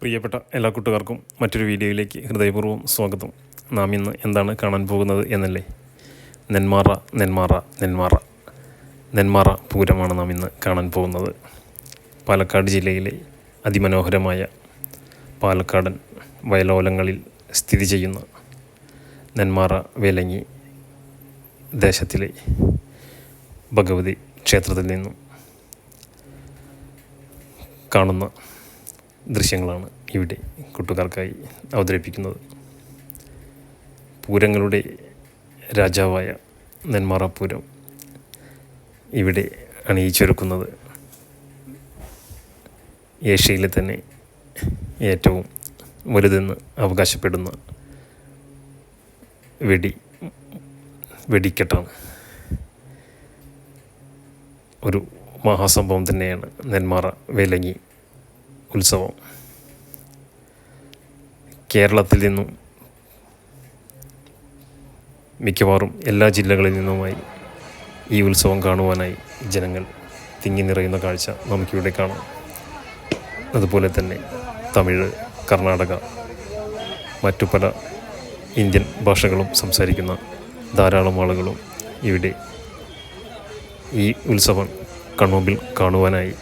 പ്രിയപ്പെട്ട എല്ലാ കൂട്ടുകാർക്കും മറ്റൊരു വീഡിയോയിലേക്ക് ഹൃദയപൂർവ്വം സ്വാഗതം. നാം ഇന്ന് എന്താണ് കാണാൻ പോകുന്നത് എന്നല്ലേ? നെന്മാറ പൂരമാണ് നാം ഇന്ന് കാണാൻ പോകുന്നത്. പാലക്കാട് ജില്ലയിലെ അതിമനോഹരമായ പാലക്കാടൻ വയലോലങ്ങളിൽ സ്ഥിതി ചെയ്യുന്ന നെന്മാറ വേലങ്ങി ദേശത്തിലെ ഭഗവതി ക്ഷേത്രത്തിൽ നിന്നും കാണുന്ന ദൃശ്യങ്ങളാണ് ഇവിടെ കൂട്ടുകാർക്കായി അവതരിപ്പിക്കുന്നത്. പൂരങ്ങളുടെ രാജാവായ നെന്മാറ പൂരം ഇവിടെ അണിയിച്ചൊരുക്കുന്നത് ഏഷ്യയിലെ തന്നെ ഏറ്റവും വലുതെന്ന് അവകാശപ്പെടുന്ന വെടിക്കെട്ടാണ്. ഒരു മഹാസംഭവം തന്നെയാണ് നെന്മാറ വേലങ്ങി ഉത്സവം. കേരളത്തിൽ നിന്നും മിക്കവാറും എല്ലാ ജില്ലകളിൽ നിന്നുമായി ഈ ഉത്സവം കാണുവാനായി ജനങ്ങൾ തിങ്ങി നിറയുന്ന കാഴ്ച നമുക്കിവിടെ കാണാം. അതുപോലെ തന്നെ തമിഴ്, കർണാടക, മറ്റു പല ഇന്ത്യൻ ഭാഷകളും സംസാരിക്കുന്ന ധാരാളം ആളുകളും ഇവിടെ ഈ ഉത്സവം കൺമുമ്പിൽ കാണുവാനായി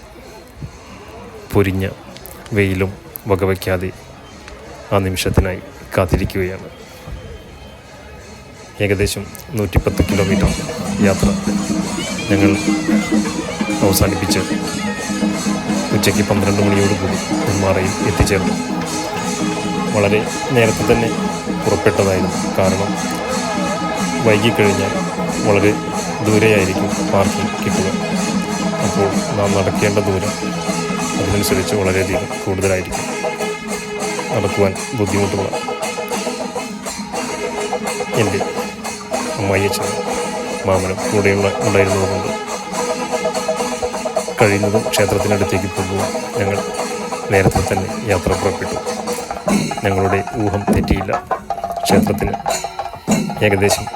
പൊരിഞ്ഞ വെയിലും വകവയ്ക്കാതെ ആ നിമിഷത്തിനായി കാത്തിരിക്കുകയാണ്. ഏകദേശം 110 കിലോമീറ്റർ യാത്ര ഞങ്ങൾ അവസാനിപ്പിച്ച് ഉച്ചയ്ക്ക് 12 മണിയോടുകൂടി നെന്മാറയിൽ എത്തിച്ചേർന്നു. വളരെ നേരത്തെ തന്നെ പുറപ്പെട്ടതായിരുന്നു. കാരണം വൈകിക്കഴിഞ്ഞാൽ വളരെ ദൂരെയായിരിക്കും പാർക്കിംഗ് കിട്ടുക. അപ്പോൾ നാം നടക്കേണ്ട ദൂരം അതിനനുസരിച്ച് വളരെയധികം കൂടുതലായിരിക്കും. നടക്കുവാൻ ബുദ്ധിമുട്ടുള്ള എൻ്റെ അമ്മായിയച്ഛനും മാമനും ഉണ്ടായിരുന്നതുകൊണ്ട് കഴിയുന്നതും ക്ഷേത്രത്തിനടുത്തേക്ക് പോകുവാൻ ഞങ്ങൾ നേരത്തെ തന്നെ യാത്ര പുറപ്പെട്ടു. ഞങ്ങളുടെ ഊഹം തെറ്റിയില്ല. ക്ഷേത്രത്തിന് ഏകദേശം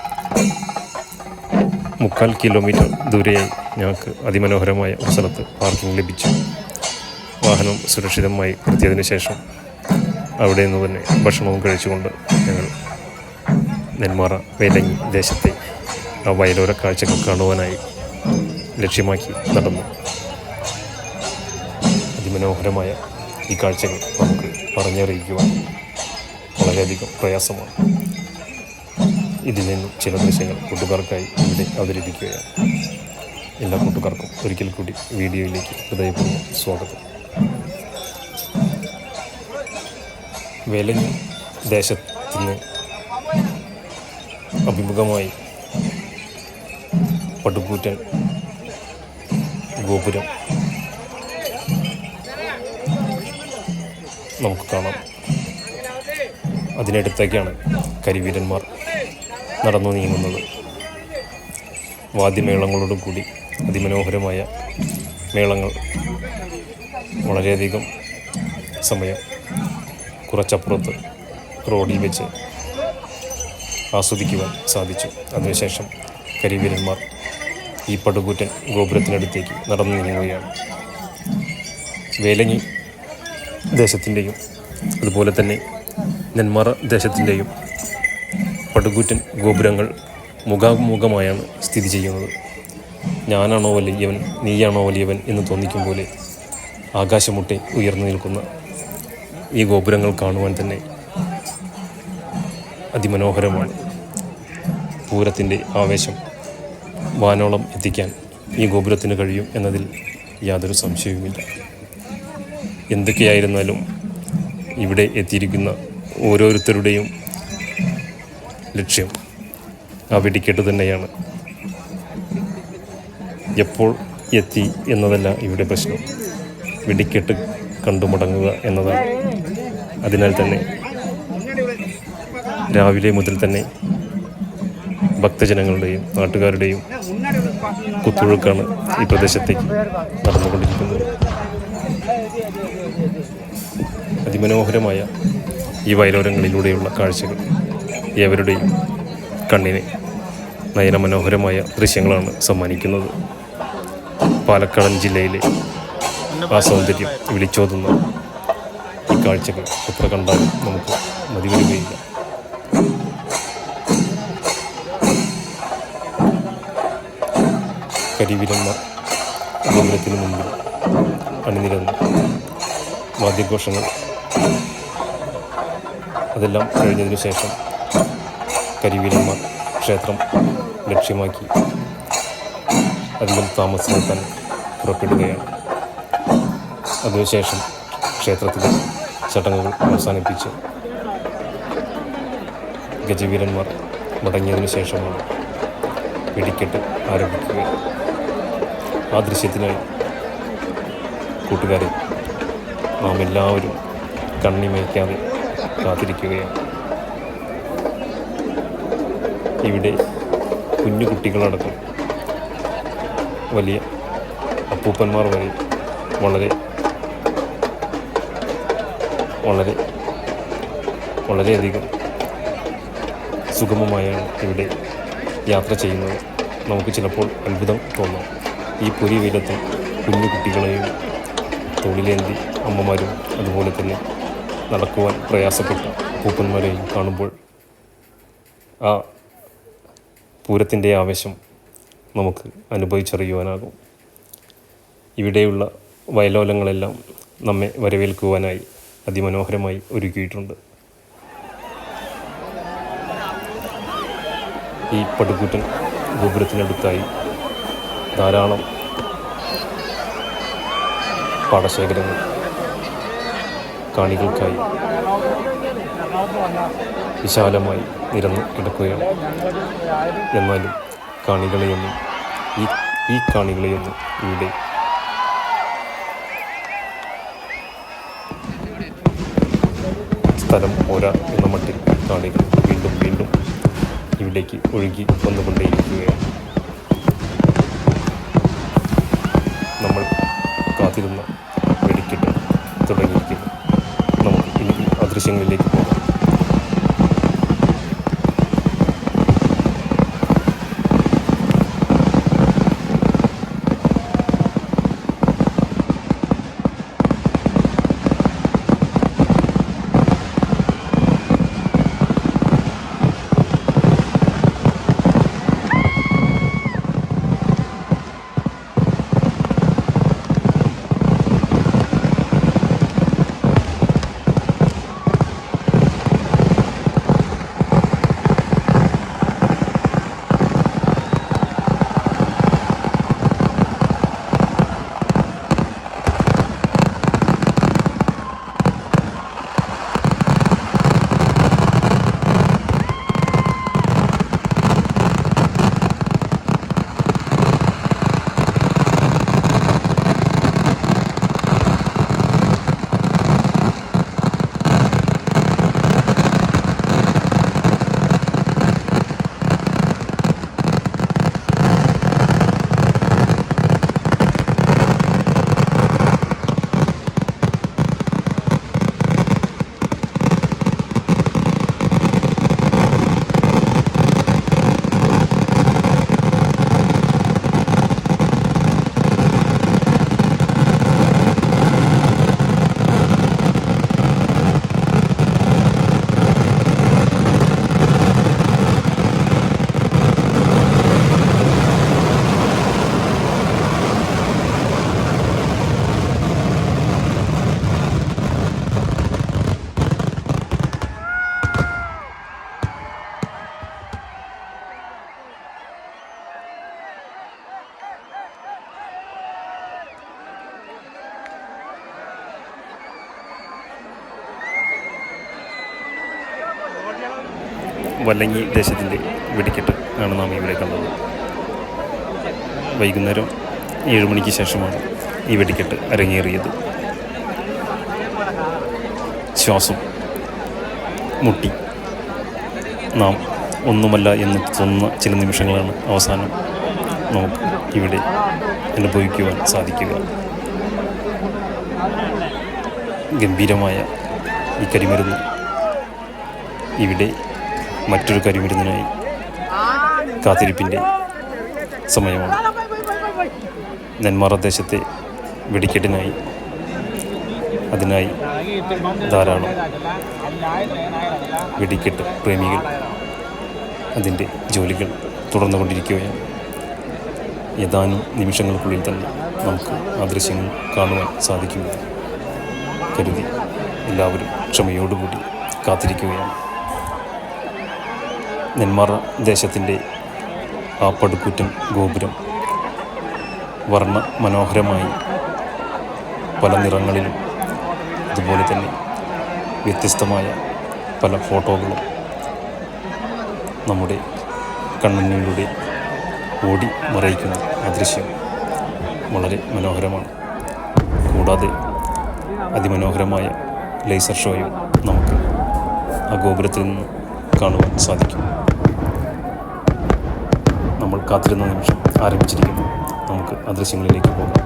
3/4 കിലോമീറ്റർ ദൂരെയായി ഞങ്ങൾക്ക് അതിമനോഹരമായ ഒരു സ്ഥലത്ത് പാർക്കിംഗ് ലഭിച്ചു. വാഹനം സുരക്ഷിതമായി എത്തിയതിനു ശേഷം അവിടെ നിന്ന് തന്നെ ഭക്ഷണവും കഴിച്ചുകൊണ്ട് ഞങ്ങൾ നെന്മാറ വേലങ്ങി ദേശത്തെ ആ വയലോര കാഴ്ചകൾ കാണുവാനായി ലക്ഷ്യമാക്കി നടന്നു. അതിമനോഹരമായ ഈ കാഴ്ചകൾ നമുക്ക് പറഞ്ഞറിയിക്കുവാൻ വളരെയധികം പ്രയാസമാണ്. ഇതിൽ നിന്നും ചില ദൃശ്യങ്ങൾ കൂട്ടുകാർക്കായി ഇവിടെ അവതരിപ്പിക്കുകയാണ്. എല്ലാ കൂട്ടുകാർക്കും ഒരിക്കൽ കൂടി വീഡിയോയിലേക്ക് ഹൃദയപൂർവ്വം സ്വാഗതം. വേലങ്ങി ദേശത്തിന് അഭിമുഖമായി പടുകൂറ്റൻ ഗോപുരം നമുക്ക് കാണാം. അതിനടുത്തേക്കാണ് കരിവീരന്മാർ നടന്നു നീങ്ങുന്നത്. വാദ്യമേളങ്ങളോടും കൂടി അതിമനോഹരമായ മേളങ്ങൾ വളരെയധികം സമയം കുറച്ചപ്പുറത്ത് റോഡിൽ വെച്ച് ആസ്വദിക്കുവാൻ സാധിച്ചു. അതിനുശേഷം കരിവീരന്മാർ ഈ പടുകൂറ്റൻ ഗോപുരത്തിനടുത്തേക്ക് നടന്നു നീങ്ങുകയാണ്. വേലങ്ങി ദേശത്തിൻ്റെയും അതുപോലെ തന്നെ നെന്മാറ ദേശത്തിൻ്റെയും പടുകൂറ്റൻ ഗോപുരങ്ങൾ മുഖാമുഖമായാണ് സ്ഥിതി ചെയ്യുന്നത്. ഞാനാണോ വലിയവൻ, നീയാണോ വലിയവൻ എന്ന് തോന്നിക്കും പോലെ ആകാശമുട്ടെ ഉയർന്നു നിൽക്കുന്ന ഈ ഗോപുരങ്ങൾ കാണുവാൻ തന്നെ അതിമനോഹരമാണ്. പൂരത്തിൻ്റെ ആവേശം വാനോളം എത്തിക്കാൻ ഈ ഗോപുരത്തിന് കഴിയും എന്നതിൽ യാതൊരു സംശയവുമില്ല. എന്തൊക്കെയായിരുന്നാലും ഇവിടെ എത്തിയിരിക്കുന്ന ഓരോരുത്തരുടെയും ലക്ഷ്യം ആ വെടിക്കെട്ട് തന്നെയാണ്. എപ്പോൾ എത്തി എന്നതല്ല ഇവിടെ പ്രശ്നം, വെടിക്കെട്ട് കണ്ടു മടങ്ങുക എന്നതാണ്. അതിനാൽ തന്നെ രാവിലെ മുതൽ തന്നെ ഭക്തജനങ്ങളുടെയും നാട്ടുകാരുടെയും കുത്തൊഴുക്കാണ് ഈ പ്രദേശത്തേക്ക് നടന്നുകൊണ്ടിരിക്കുന്നത്. അതിമനോഹരമായ ഈ വയലോരങ്ങളിലൂടെയുള്ള കാഴ്ചകൾ ഏവരുടെയും കണ്ണിന് നയനമനോഹരമായ ദൃശ്യങ്ങളാണ് സമ്മാനിക്കുന്നത്. പാലക്കാടൻ ജില്ലയിലെ ആ സൗന്ദര്യം വിളിച്ചോതുന്ന ഈ കാഴ്ചകൾ എത്ര കണ്ടാലും നമുക്ക് മതി വരികയില്ല. കരിവീരന്മാർ ഗോപുരത്തിന് മുമ്പിൽ അണിനിരന്ന് വാദ്യഘോഷങ്ങൾ അതെല്ലാം കഴിഞ്ഞതിനു ശേഷം കരിവീരന്മാർ ക്ഷേത്രം ലക്ഷ്യമാക്കി അധികം താമസിക്കാൻ പുറപ്പെടുകയാണ്. അതിനുശേഷം ക്ഷേത്രത്തിലെ ചടങ്ങുകൾ അവസാനിപ്പിച്ച് ഗജവീരന്മാർ മടങ്ങിയതിനു ശേഷമാണ് വെടിക്കെട്ട് ആരംഭിക്കുക. ആ ദൃശ്യത്തിനായി കൂട്ടുകാരെ നാം എല്ലാവരും കണ്ണിമയ്ക്കാതെ കാത്തിരിക്കുകയാണ്. ഇവിടെ കുഞ്ഞു കുട്ടികളടക്കം വലിയ അപ്പൂപ്പന്മാർ വരെ വളരെയധികം സുഗമമായാണ് ഇവിടെ യാത്ര ചെയ്യുന്നത്. നമുക്ക് ചിലപ്പോൾ അത്ഭുതം തോന്നാം. ഈ പൊരി വെയിലത്ത് കുഞ്ഞു കുട്ടികളെയും തോളിലേന്തി അമ്മമാരും അതുപോലെ തന്നെ നടക്കുവാൻ പ്രയാസപ്പെട്ട അപ്പൂപ്പന്മാരെയും കാണുമ്പോൾ ആ പൂരത്തിൻ്റെ ആവേശം നമുക്ക് അനുഭവിച്ചറിയുവാനാകും. ഇവിടെയുള്ള വയലോലങ്ങളെല്ലാം നമ്മെ വരവേൽക്കുവാനായി അതിമനോഹരമായി ഒരുക്കിയിട്ടുണ്ട്. ഈ പടുകൂറ്റൻ ഗോപുരത്തിനടുത്തായി ധാരാളം പാടശേഖരങ്ങൾ കാണികൾക്കായി വിശാലമായി നിരന്ന് കിടക്കുകയാണ്. എന്നാലും ഈ കാണികളെയൊന്നും ഇവിടെ സ്ഥലം പോരാ എന്ന മട്ടിൽ കാണികൾ വീണ്ടും വീണ്ടും ഇവിടേക്ക് ഒഴുകി വന്നുകൊണ്ടേയിരിക്കുകയാണ്. നമ്മൾ കാത്തിരുന്ന വെടിക്കെട്ട് തുടങ്ങിയിരിക്കുന്നു. നമുക്ക് ഇനി ആ ദൃശ്യങ്ങളിലേക്ക് പോകാം. വല്ലങ്ങി ദേശത്തിൻ്റെ വെടിക്കെട്ട് ആണ് നാം ഇവിടെ കണ്ടത്. വൈകുന്നേരം 7 മണിക്ക് ശേഷമാണ് ഈ വെടിക്കെട്ട് അരങ്ങേറിയത്. ശ്വാസം മുട്ടി നാം ഒന്നുമല്ല എന്ന് തോന്നുന്ന ചില നിമിഷങ്ങളാണ് അവസാനം നമുക്ക് ഇവിടെ അനുഭവിക്കുവാൻ സാധിക്കുക. ഗംഭീരമായ ഈ കരിമരുന്ന് ഇവിടെ മറ്റൊരു കരിമരുന്നിനായി കാത്തിരിപ്പിൻ്റെ സമയമാണ്. നെന്മാറ ദേശത്തെ വെടിക്കെട്ടിനായി അതിനായി ധാരാളം വെടിക്കെട്ട് പ്രേമികൾ അതിൻ്റെ ജോലികൾ തുടർന്നുകൊണ്ടിരിക്കുകയാണ്. ഏതാനും നിമിഷങ്ങൾക്കുള്ളിൽ തന്നെ നമുക്ക് ആ ദൃശ്യങ്ങൾ കാണുവാൻ സാധിക്കുമെന്ന് കരുതി എല്ലാവരും ക്ഷമയോടുകൂടി കാത്തിരിക്കുകയാണ്. നെന്മാറ ദേശത്തിൻ്റെ ആ പടുകൂറ്റൻ ഗോപുരം വർണ്ണ മനോഹരമായി പല നിറങ്ങളിലും അതുപോലെ തന്നെ വ്യത്യസ്തമായ പല ഫോട്ടോകളും നമ്മുടെ കൺമുന്നിലൂടെ ഓടി മറയിക്കുന്ന ആ ദൃശ്യം വളരെ മനോഹരമാണ്. കൂടാതെ അതിമനോഹരമായ ലേസർ ഷോയും നമുക്ക് ആ ഗോപുരത്തിൽ നിന്ന് കാണുവാൻ സാധിക്കും. നമ്മൾ കാത്തിരുന്ന നിമിഷം ആരംഭിച്ചിരിക്കുന്നു. നമുക്ക് ആ ദൃശ്യങ്ങളിലേക്ക് പോകാം.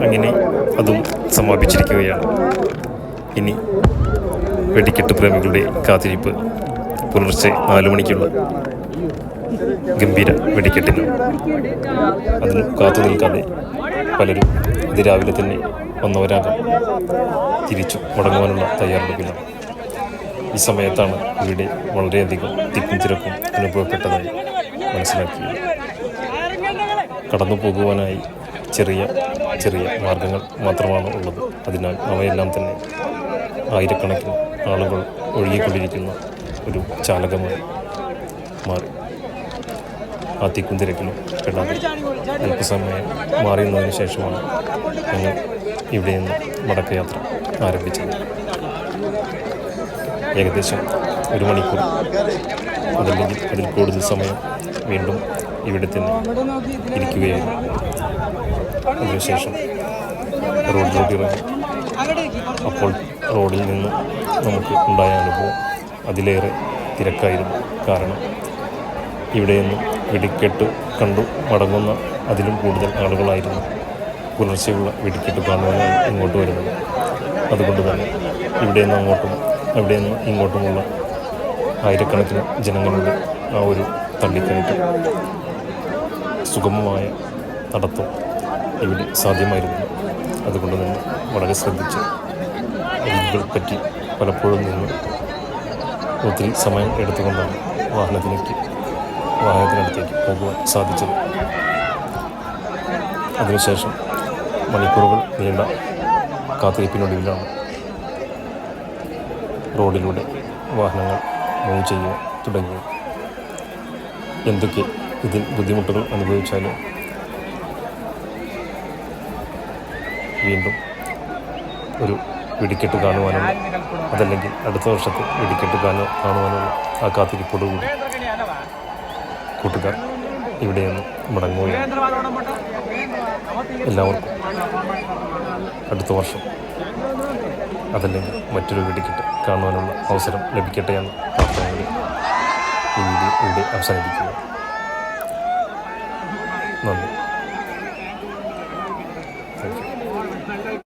അങ്ങനെ അതും സമാപിച്ചിരിക്കുകയാണ്. ഇനി വെടിക്കെട്ട് പ്രേമികളുടെ കാത്തിരിപ്പ് പുലർച്ചെ 4 മണിക്കുള്ള ഗംഭീര വെടിക്കെട്ടിന്. അതിന് കാത്തു നിൽക്കാതെ പലരും അതിരാവിലെ തന്നെ വന്നവരാകാം തിരിച്ചു മടങ്ങുവാനുള്ള തയ്യാറെടുപ്പിലാണ്. ഈ സമയത്താണ് ഇവിടെ വളരെയധികം തിക്കും തിരക്കും അനുഭവപ്പെട്ടതായി മനസ്സിലാക്കിയത്. കടന്നു പോകുവാനായി ചെറിയ ചെറിയ മാർഗങ്ങൾ മാത്രമാണ് ഉള്ളത്. അതിനാൽ അവയെല്ലാം തന്നെ ആയിരക്കണക്കിന് ആളുകൾ ഒഴുകിക്കൊണ്ടിരിക്കുന്ന ഒരു ചാലകമായി മാറി. ആ തിക്കും തിരക്കിലും പെടാതെ അല്പസമയം മാറിയുന്നതിന് ശേഷമാണ് ഞങ്ങൾ ഇവിടെ നിന്ന് മടക്കയാത്ര ആരംഭിച്ചത്. ഏകദേശം 1 മണിക്കൂർ അതല്ലെങ്കിൽ അതിൽ കൂടുതൽ സമയം വീണ്ടും ഇവിടെ തന്നെ ഇരിക്കുകയായിരുന്നു. അതിനുശേഷം റോഡിലോട്ട് ഇറങ്ങി. അപ്പോൾ റോഡിൽ നിന്ന് നമുക്ക് ഉണ്ടായ അനുഭവം അതിലേറെ തിരക്കായിരുന്നു. കാരണം ഇവിടെ നിന്നും വെടിക്കെട്ട് കണ്ടു മടങ്ങുന്ന അതിലും കൂടുതൽ ആളുകളായിരുന്നു പുലർച്ചെയുള്ള വെടിക്കെട്ട് കാണുവാനായി ഇങ്ങോട്ട് വരുന്നത്. അതുകൊണ്ട് തന്നെ ഇവിടെ നിന്ന് അങ്ങോട്ടും അവിടെ നിന്ന് ഇങ്ങോട്ടുമുള്ള ആയിരക്കണക്കിന് ജനങ്ങളുടെ ആ ഒരു തള്ളിക്കയറ്റം, സുഗമമായ നടത്തം ഇവിടെ സാധ്യമായിരുന്നു. അതുകൊണ്ട് തന്നെ വളരെ ശ്രദ്ധിച്ച് രീതികൾ പറ്റി പലപ്പോഴും നിന്ന് ഒത്തിരി സമയം എടുത്തുകൊണ്ടാണ് വാഹനത്തിനടുത്തേക്ക് പോകുവാൻ സാധിച്ചത്. അതിനുശേഷം മണിക്കൂറുകൾ നീണ്ട കാത്തിരിപ്പിനൊടുവിലാണ് റോഡിലൂടെ വാഹനങ്ങൾ മൂവ് ചെയ്യാൻ തുടങ്ങിയത്. എന്തൊക്കെ ഇതിൽ ബുദ്ധിമുട്ടുകൾ അനുഭവിച്ചാലും വീണ്ടും ഒരു വെടിക്കെട്ട് കാണുവാനുള്ള, അതല്ലെങ്കിൽ അടുത്ത വർഷത്തെ വെടിക്കെട്ട് കാണുവാനുള്ള ആ കാത്തിരിപ്പോടുകൂടി കൂട്ടുകാർ ഇവിടെ നിന്ന് മടങ്ങുകയാണ്. എല്ലാവർക്കും അടുത്ത വർഷം അതല്ലെങ്കിൽ മറ്റൊരു വെടിക്കെട്ട് കാണുവാനുള്ള അവസരം ലഭിക്കട്ടെ എന്ന പ്രാർത്ഥനയിൽ ഈ വീഡിയോ ഇവിടെ അവസാനിപ്പിക്കുക.